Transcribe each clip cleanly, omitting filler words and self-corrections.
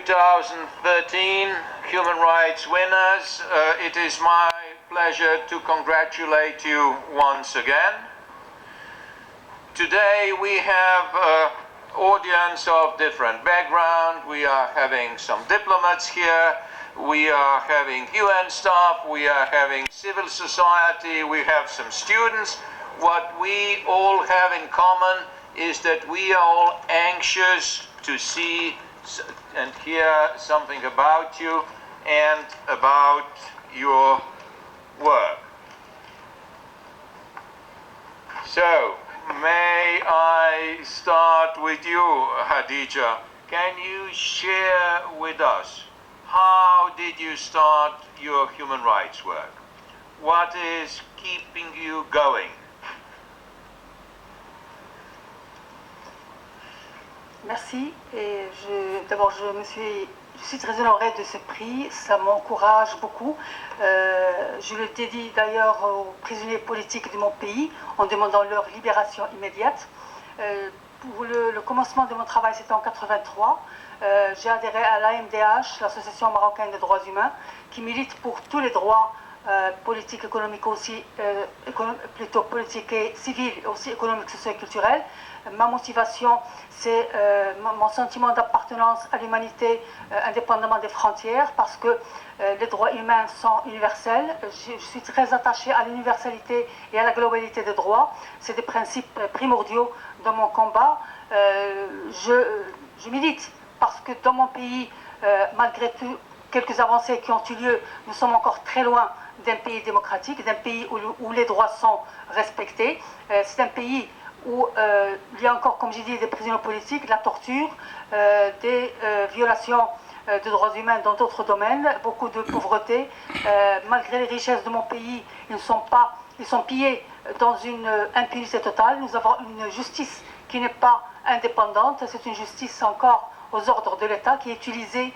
2013 Human Rights winners. It is my pleasure to congratulate you once again. Today we have an audience of different background. We are having some diplomats here. We are having UN staff. We are having civil society. We have some students. What we all have in common is that we are all anxious to see and hear something about you and about your work. So, may I start with you, Hadija? Can you share with us how did you start your human rights work? What is keeping you going? Merci. Et d'abord, je suis très honorée de ce prix. Ça m'encourage beaucoup. Je le dédie d'ailleurs aux prisonniers politiques de mon pays en demandant leur libération immédiate. Pour le commencement de mon travail, c'était en 1983. J'ai adhéré à l'AMDH, l'Association marocaine des droits humains, qui milite pour tous les droits politiques, économiques aussi, plutôt politiques et civils, aussi économiques, sociaux et culturels. Ma motivation, c'est mon sentiment d'appartenance à l'humanité indépendamment des frontières, parce que les droits humains sont universels. Je suis très attachée à l'universalité et à la globalité des droits. C'est des principes primordiaux dans mon combat. Je milite parce que dans mon pays, malgré tout, quelques avancées qui ont eu lieu, nous sommes encore très loin d'un pays démocratique, d'un pays où les droits sont respectés. C'est un pays où il y a encore, comme j'ai dit, des prisonniers politiques, de la torture, des violations de droits humains dans d'autres domaines, beaucoup de pauvreté. Malgré les richesses de mon pays, ils sont pillés dans une impunité totale. Nous avons une justice qui n'est pas indépendante, c'est une justice encore aux ordres de l'État qui est utilisée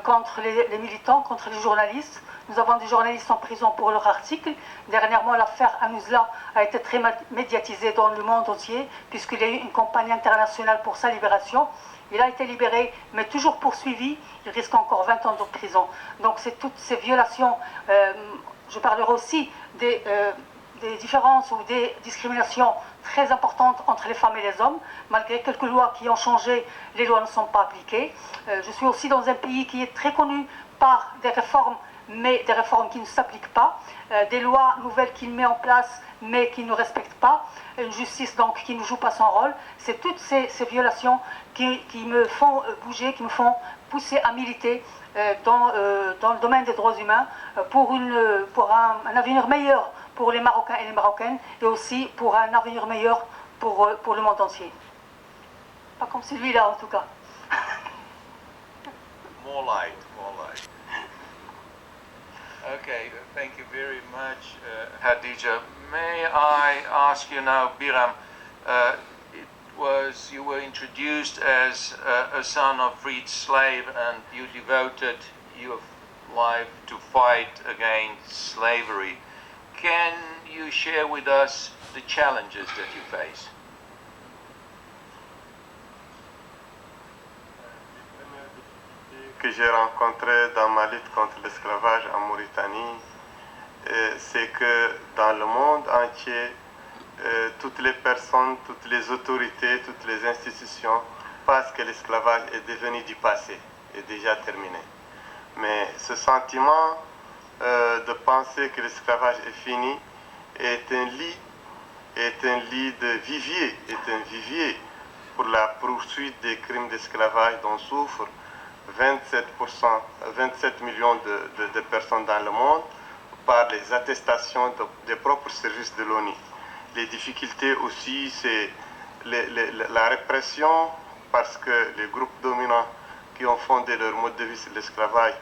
contre les militants, contre les journalistes. Nous avons des journalistes en prison pour leurs articles. Dernièrement, l'affaire Anouzla a été très médiatisée dans le monde entier, puisqu'il y a eu une campagne internationale pour sa libération. Il a été libéré, mais toujours poursuivi. Il risque encore 20 ans de prison. Donc c'est toutes ces violations. Je parlerai aussi des différences ou des discriminations très importantes entre les femmes et les hommes. Malgré quelques lois qui ont changé, les lois ne sont pas appliquées. Je suis aussi dans un pays qui est très connu par des réformes, mais des réformes qui ne s'appliquent pas, des lois nouvelles qu'il met en place, mais qui ne respectent pas, une justice donc qui ne joue pas son rôle. C'est toutes ces violations qui me font bouger, qui me font pousser à militer dans le domaine des droits humains pour un avenir meilleur pour les Marocains et les Marocaines, et aussi pour un avenir meilleur pour le monde entier. Pas comme celui-là en tout cas. More light. Okay, thank you very much, Hadija. May I ask you now, Biram, you were introduced as a son of freed slave, and you devoted your life to fight against slavery. Can you share with us the challenges that you face? Que j'ai rencontré dans ma lutte contre l'esclavage en Mauritanie, c'est que dans le monde entier, toutes les personnes, toutes les autorités, toutes les institutions pensent que l'esclavage est devenu du passé, est déjà terminé. Mais ce sentiment de penser que l'esclavage est fini est un lit de vivier, est un vivier pour la poursuite des crimes d'esclavage dont souffrent 27 millions de personnes dans le monde par les attestations des propres services de l'ONU. Les difficultés aussi, c'est la répression, parce que les groupes dominants qui ont fondé leur mode de vie sur l'esclavage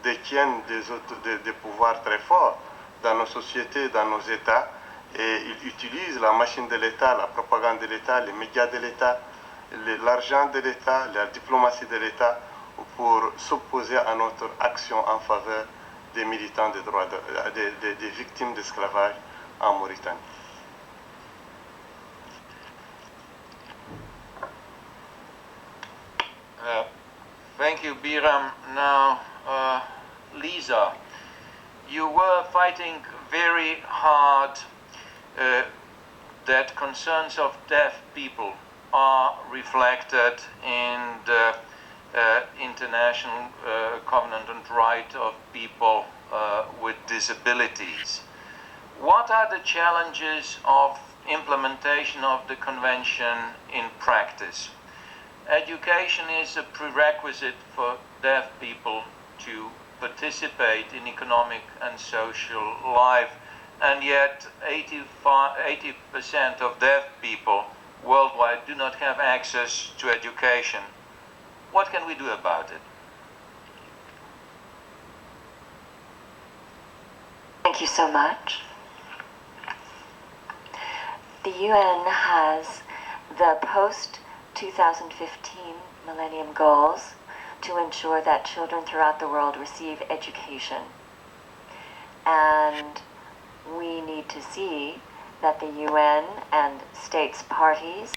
détiennent des pouvoirs très forts dans nos sociétés, dans nos États, et ils utilisent la machine de l'État, la propagande de l'État, les médias de l'État, l'argent de l'État, la diplomatie de l'État, pour s'opposer à notre action en faveur des militants des droits, des victimes d'esclavage en Mauritanie. Thank you, Biram. Now, Lisa, you were fighting very hard that concerns of deaf people are reflected in the International Covenant on Rights of People with Disabilities. What are the challenges of implementation of the convention in practice? Education is a prerequisite for deaf people to participate in economic and social life, and yet 80% of deaf people worldwide do not have access to education. What can we do about it? Thank you so much. The UN has the post-2015 Millennium Goals to ensure that children throughout the world receive education. And we need to see that the UN and states parties